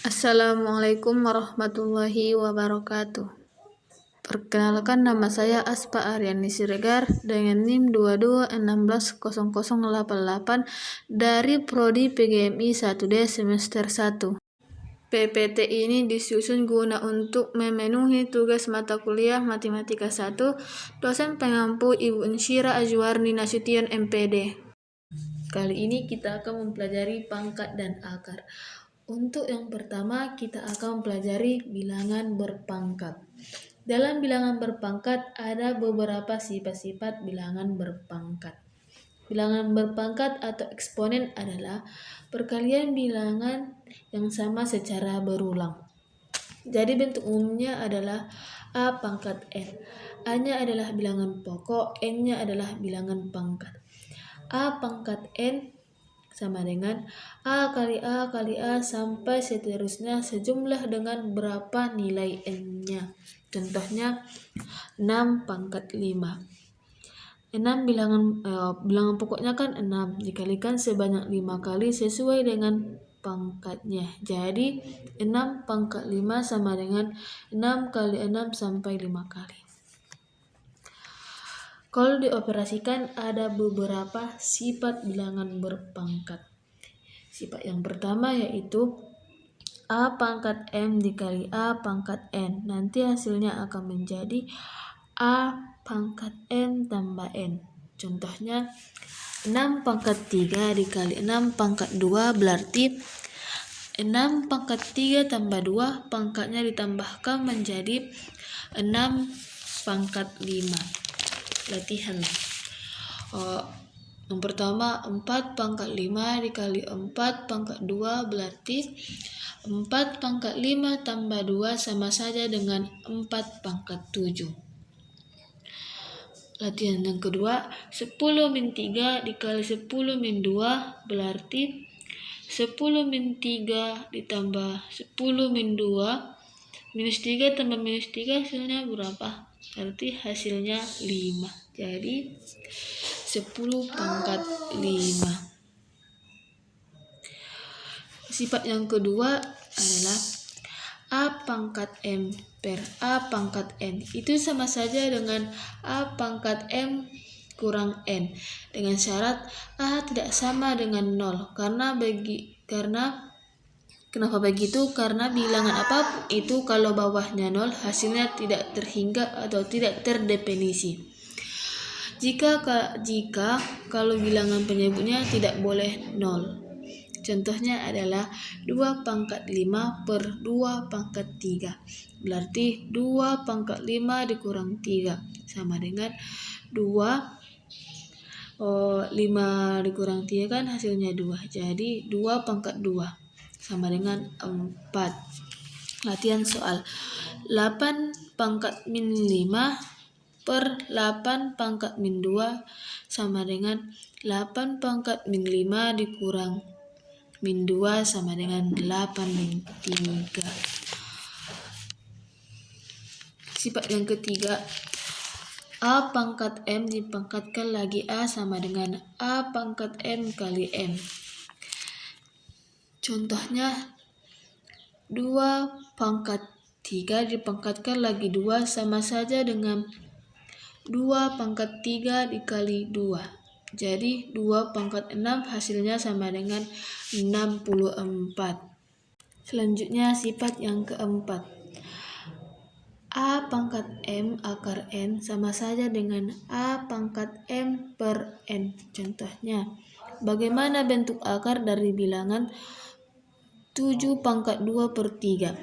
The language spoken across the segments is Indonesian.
Assalamualaikum warahmatullahi wabarakatuh. Perkenalkan, nama saya Aspa Aryani Siregar dengan NIM 22160088 dari Prodi PGMI 1D semester 1. PPT ini disusun guna untuk memenuhi tugas mata kuliah Matematika 1, dosen pengampu Ibu Insyira Azwarni Nasution MPD. Kali ini kita akan mempelajari pangkat dan akar. Untuk yang pertama, kita akan mempelajari bilangan berpangkat. Dalam bilangan berpangkat ada beberapa sifat-sifat bilangan berpangkat. Bilangan berpangkat atau eksponen adalah perkalian bilangan yang sama secara berulang. Jadi bentuk umumnya adalah A pangkat N. A-nya adalah bilangan pokok, N-nya adalah bilangan pangkat. A pangkat N sama dengan A kali A kali A sampai seterusnya sejumlah dengan berapa nilai N-nya. Contohnya 6 pangkat 5. 6 bilangan pokoknya kan 6 dikalikan sebanyak 5 kali sesuai dengan pangkatnya. Jadi 6 pangkat 5 sama dengan 6 kali 6 sampai 5 kali. Kalau dioperasikan ada beberapa sifat bilangan berpangkat. Sifat yang pertama yaitu A pangkat M dikali A pangkat N. Nanti hasilnya akan menjadi A pangkat N tambah N. Contohnya 6 pangkat 3 dikali 6 pangkat 2 berarti 6 pangkat 3 tambah 2 pangkatnya ditambahkan menjadi 6 pangkat 5. Latihan. Yang pertama 4 pangkat 5 dikali 4 pangkat 2 berarti 4 pangkat 5 tambah 2 sama saja dengan 4 pangkat 7. Latihan yang kedua 10 min 3 dikali 10 min 2 berarti 10 min 3 ditambah 10 min 2 minus 3 tambah minus 3 hasilnya berapa? Berarti hasilnya 5. Jadi 10 pangkat 5. Sifat yang kedua adalah A pangkat M per A pangkat N. Itu sama saja dengan A pangkat M kurang N. Dengan syarat A tidak sama dengan 0. Kenapa begitu? Karena bilangan apapun itu kalau bawahnya 0 hasilnya tidak terhingga atau tidak terdefinisi. Jika kalau bilangan penyebutnya tidak boleh 0. Contohnya adalah 2 pangkat 5 per 2 pangkat 3. Berarti 2 pangkat 5 dikurang 3 sama dengan 5 dikurang 3 kan hasilnya 2. Jadi 2 pangkat 2 sama dengan 4. Latihan soal 8 pangkat min 5 per 8 pangkat min 2 sama dengan 8 pangkat min 5 dikurang min 2 sama dengan 8 min 3. Sifat yang ketiga A pangkat M dipangkatkan lagi A sama dengan A pangkat M kali M. Contohnya 2 pangkat 3 dipangkatkan lagi 2 sama saja dengan 2 pangkat 3 dikali 2. Jadi 2 pangkat 6 hasilnya sama dengan 64. Selanjutnya sifat yang keempat. A pangkat M akar N sama saja dengan A pangkat M per N. Contohnya, bagaimana bentuk akar dari bilangan 7 pangkat 2 per 3?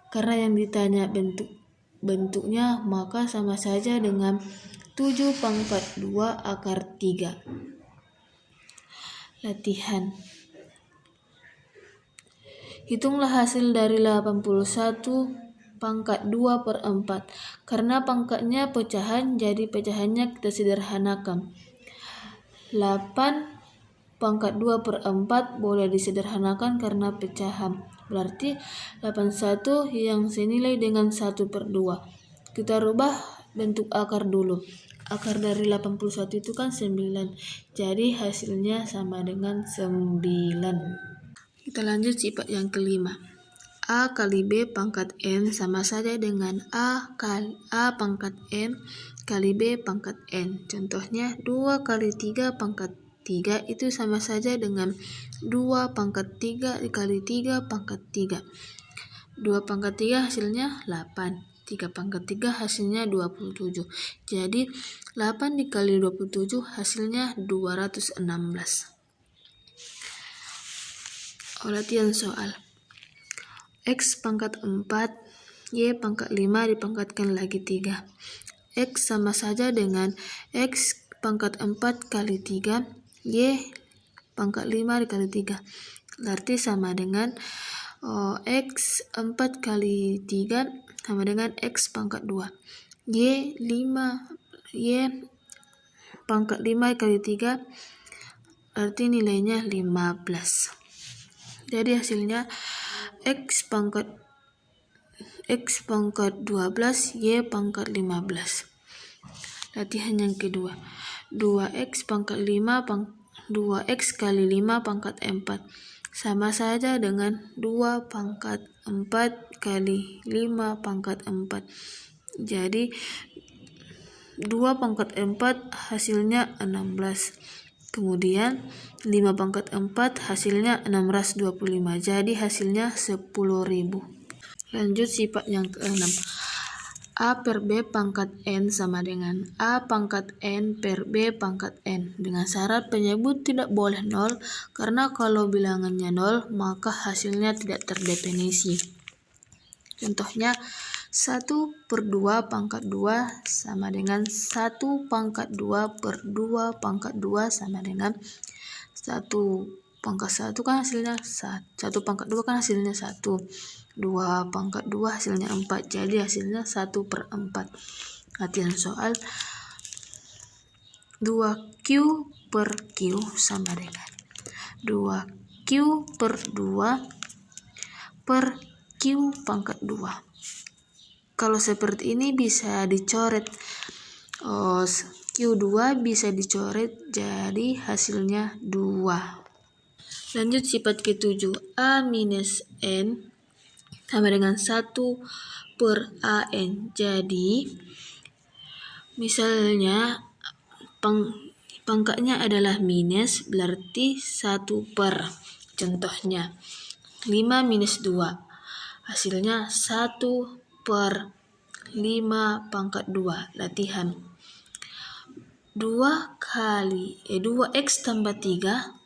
Karena yang ditanya bentuknya, maka sama saja dengan 7 pangkat 2 akar 3. Latihan. Hitunglah hasil dari 81 pangkat 2 per 4. Karena pangkatnya pecahan, jadi pecahannya kita sederhanakan. 8 pangkat 2 per 4 boleh disederhanakan karena pecahan. Berarti 81 yang senilai dengan 1 per 2. Kita rubah bentuk akar dulu. Akar dari 81 itu kan 9. Jadi hasilnya sama dengan 9. Kita lanjut sifat yang kelima. A kali B pangkat N sama saja dengan A pangkat N kali B pangkat N. Contohnya 2 kali 3 pangkat 3 itu sama saja dengan 2 pangkat 3 dikali 3 pangkat 3. 2 pangkat 3 hasilnya 8. 3 pangkat 3 hasilnya 27. Jadi 8 dikali 27 hasilnya 216. Latihan soal. X pangkat 4, Y pangkat 5 dipangkatkan lagi 3. X sama saja dengan X pangkat 4 kali 3, Y pangkat 5 dikali 3. Berarti sama dengan X 4 kali 3 sama dengan X pangkat 2. Y pangkat 5 kali 3 berarti nilainya 15. Jadi hasilnya X pangkat 12, Y pangkat 15. Latihan yang kedua. 2X pangkat 5 2X kali 5 pangkat 4 sama saja dengan 2 pangkat 4 kali 5 pangkat 4. Jadi 2 pangkat 4 hasilnya 16. Kemudian 5 pangkat 4 hasilnya 625. Jadi hasilnya 10.000. Lanjut sifat yang ke-6. A per B pangkat N sama dengan A pangkat N per B pangkat N. Dengan syarat penyebut tidak boleh 0, karena kalau bilangannya 0 maka hasilnya tidak terdefinisi. Contohnya 1 per 2 pangkat 2 sama dengan 1 pangkat 2 per 2 pangkat 2 sama dengan 1 pangkat 1 kan hasilnya 1 pangkat 2 kan hasilnya 1. 2 pangkat 2 hasilnya 4. Jadi hasilnya 1 per 4. Latihan soal. 2Q per Q sama dengan 2Q per 2 per Q pangkat 2. Kalau seperti ini bisa dicoret. Q2 bisa dicoret jadi hasilnya 2. Lanjut sifat ke-7. A minus N sama dengan 1 per AN. Jadi misalnya pangkatnya adalah minus, berarti 1 per. Contohnya 5 minus 2 hasilnya 1 per 5 pangkat 2. Latihan. 2x tambah 3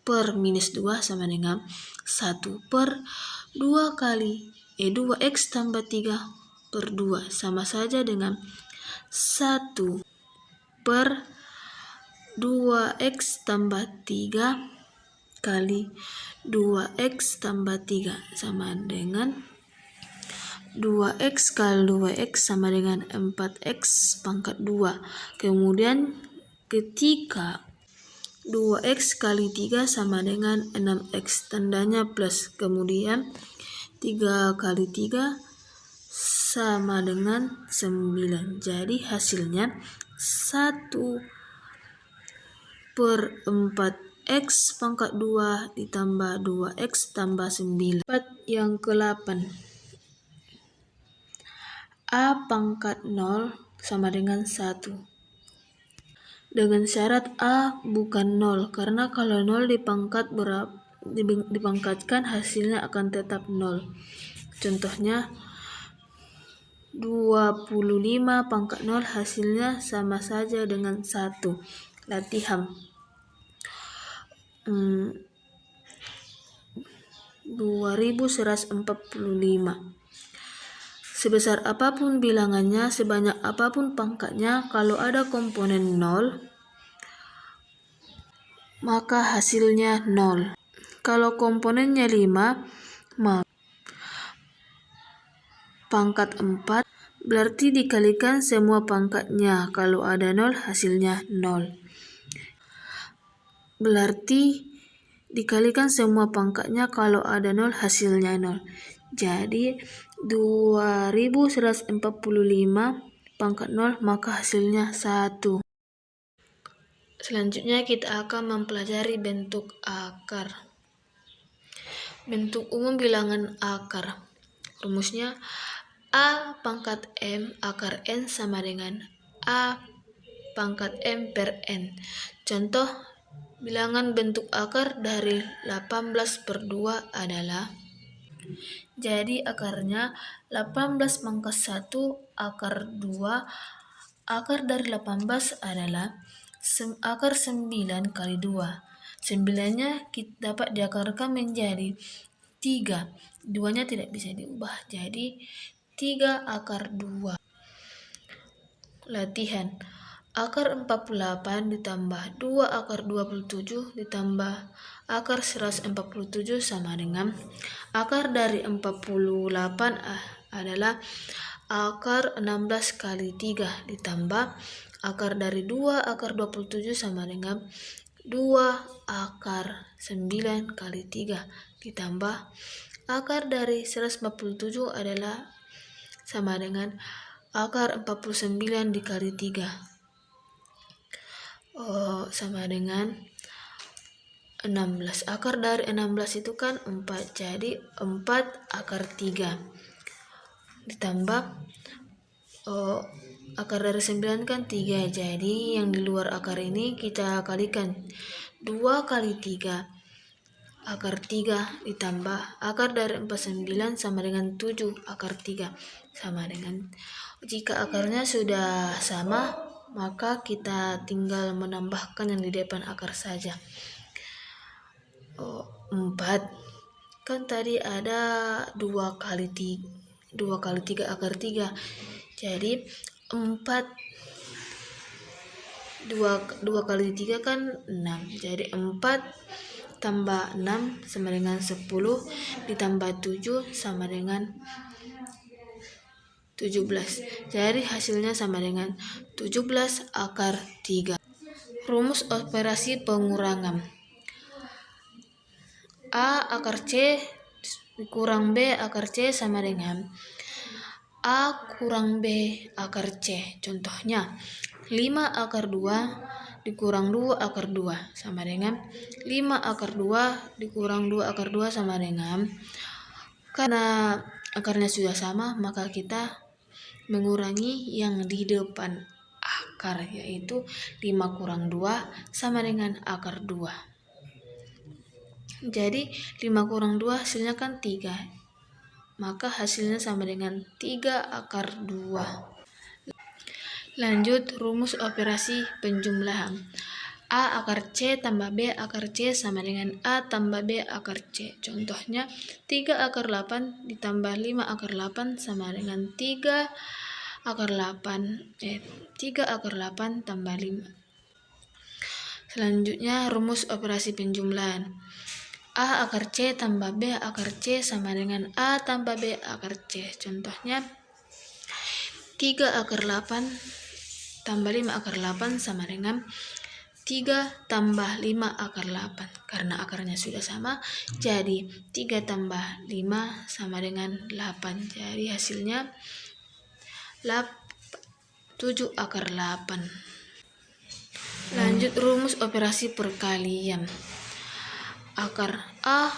per minus 2 sama dengan 1 per 2 kali 2x tambah 3 per 2 sama saja dengan 1 per 2x tambah 3 kali 2x tambah 3 sama dengan 2x kali 2x sama dengan 4x pangkat 2. Kemudian ketika 2x kali 3 sama dengan 6x, tandanya plus. Kemudian 3 kali 3 sama dengan 9. Jadi hasilnya 1 per 4x pangkat 2 ditambah 2x tambah 9. Sifat yang ke-8. A pangkat 0 sama dengan 1. Dengan syarat A bukan 0, karena kalau 0 dipangkatkan hasilnya akan tetap 0. Contohnya 25 pangkat 0 hasilnya sama saja dengan 1. Latihan. 2145. Sebesar apapun bilangannya, sebanyak apapun pangkatnya, kalau ada komponen 0, maka hasilnya 0. Kalau komponennya 5, maka pangkat 4, berarti dikalikan semua pangkatnya. Kalau ada 0, hasilnya 0. Berarti dikalikan semua pangkatnya, kalau ada 0, hasilnya 0. Jadi 2145 pangkat 0 maka hasilnya 1. Selanjutnya kita akan mempelajari bentuk akar. Bentuk umum bilangan akar. Rumusnya A pangkat M akar N sama dengan A pangkat M per N. Contoh bilangan bentuk akar dari 18/2 adalah, jadi akarnya 18 pangkat 1 akar 2. Akar dari 18 adalah akar 9 kali 2. 9-nya dapat diakarkan menjadi 3. 2-nya tidak bisa diubah, jadi 3 akar 2. Latihan. Akar 48 ditambah 2 akar 27 ditambah akar 147 sama dengan akar dari 48 adalah akar 16 kali 3 ditambah akar dari 2 akar 27 sama dengan 2 akar 9 kali 3 ditambah akar dari 147 adalah sama dengan akar 49 dikali 3 sama dengan 16. Akar dari 16 itu kan 4, jadi 4 akar 3 ditambah akar dari 9 kan 3, jadi yang di luar akar ini kita kalikan 2 kali 3 akar 3 ditambah akar dari 49 sama dengan 7 akar 3 sama dengan, jika akarnya sudah sama maka kita tinggal menambahkan yang di depan akar saja. 4 kan tadi ada 2 kali 3 akar 3, jadi 4 2 kali 3 kan 6, jadi 4 tambah 6 sama dengan 10 ditambah 7 sama dengan 17. Jadi hasilnya sama dengan 17 akar 3. Rumus operasi pengurangan. A akar C kurang B akar C sama dengan A kurang B akar C. Contohnya 5 akar 2 dikurang 2 akar 2 sama dengan 5 akar 2 dikurang 2 akar 2 sama dengan, karena akarnya sudah sama maka kita mengurangi yang di depan akar, yaitu 5 kurang 2 sama dengan akar 2. Jadi 5 kurang 2 hasilnya kan 3, maka hasilnya sama dengan 3 akar 2. Lanjut rumus operasi penjumlahan. A akar C tambah B akar C sama dengan A tambah B akar C. Contohnya 3 akar 8 ditambah 5 akar 8 sama dengan 3 akar 8 tambah 5. Selanjutnya rumus operasi penjumlahan. A akar C tambah B akar C sama dengan A tambah B akar C. Contohnya 3 akar 8 tambah 5 akar 8 sama dengan 3 tambah 5 akar 8. Karena akarnya sudah sama, jadi 3 tambah 5 sama dengan 8. Jadi hasilnya 7 akar 8. Lanjut rumus operasi perkalian. Akar A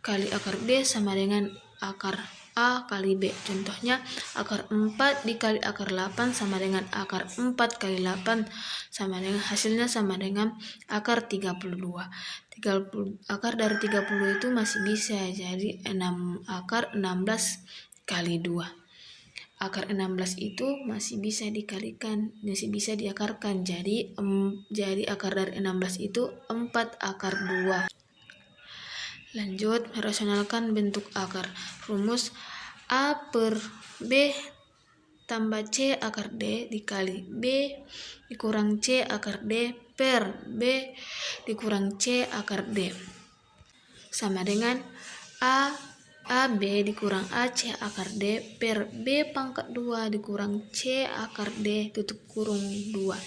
kali akar B sama dengan akar A kali B. Contohnya akar 4 dikali akar 8 sama dengan akar 4 kali 8 sama dengan, hasilnya sama dengan akar 32. Akar dari 30 itu masih bisa, jadi 6 akar 16 kali 2. Akar 16 itu masih bisa dikalikan, masih bisa diakarkan, jadi akar dari 16 itu 4 akar 2. Lanjut, merasionalkan bentuk akar. Rumus A per B tambah C akar D dikali B dikurang C akar D per B dikurang C akar D sama dengan AB dikurang AC akar D per B pangkat 2 dikurang C akar D tutup kurung 2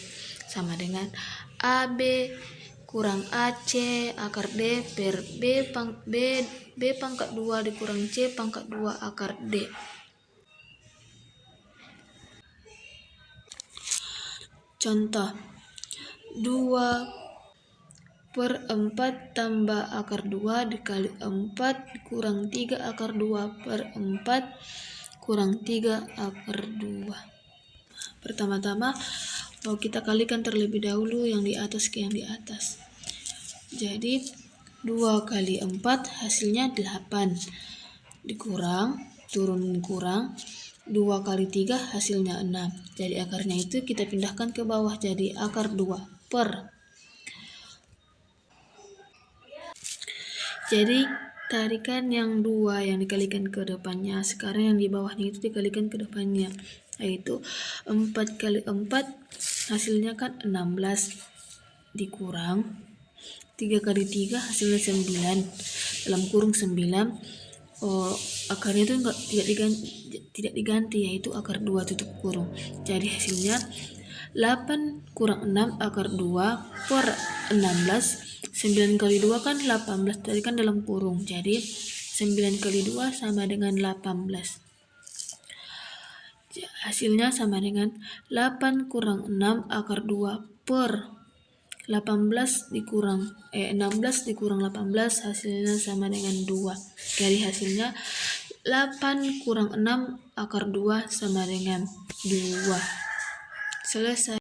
sama dengan AB kurang AC akar D per B pangkat 2 dikurang C pangkat 2 akar D. Contoh 2 per 4 tambah akar 2 dikali 4 kurang 3 akar 2 per 4 kurang 3 akar 2. Pertama-tama kita kalikan terlebih dahulu yang di atas ke yang di atas. Jadi 2 kali 4 hasilnya 8. Dikurang, turun kurang. 2 kali 3 hasilnya 6. Jadi akarnya itu kita pindahkan ke bawah jadi akar 2 per. Jadi tarikan yang 2 yang dikalikan ke depannya. Sekarang yang di bawahnya itu dikalikan ke depannya. Yaitu 4 kali 4 hasilnya kan 16. Dikurang 3 kali 3 hasilnya 9. Dalam kurung 9. Akarnya itu tidak diganti, yaitu akar 2 tutup kurung. Jadi hasilnya 8 kurang 6 akar 2 per 16. 9 kali 2 kan 18, tadi kan dalam kurung. Jadi 9 kali 2 sama dengan 18. Hasilnya sama dengan 8 kurang 6 akar 2 per 16 dikurang 16 dikurang 18 hasilnya sama dengan 2. Jadi hasilnya 8 kurang 6 akar 2 sama dengan 2. Selesai.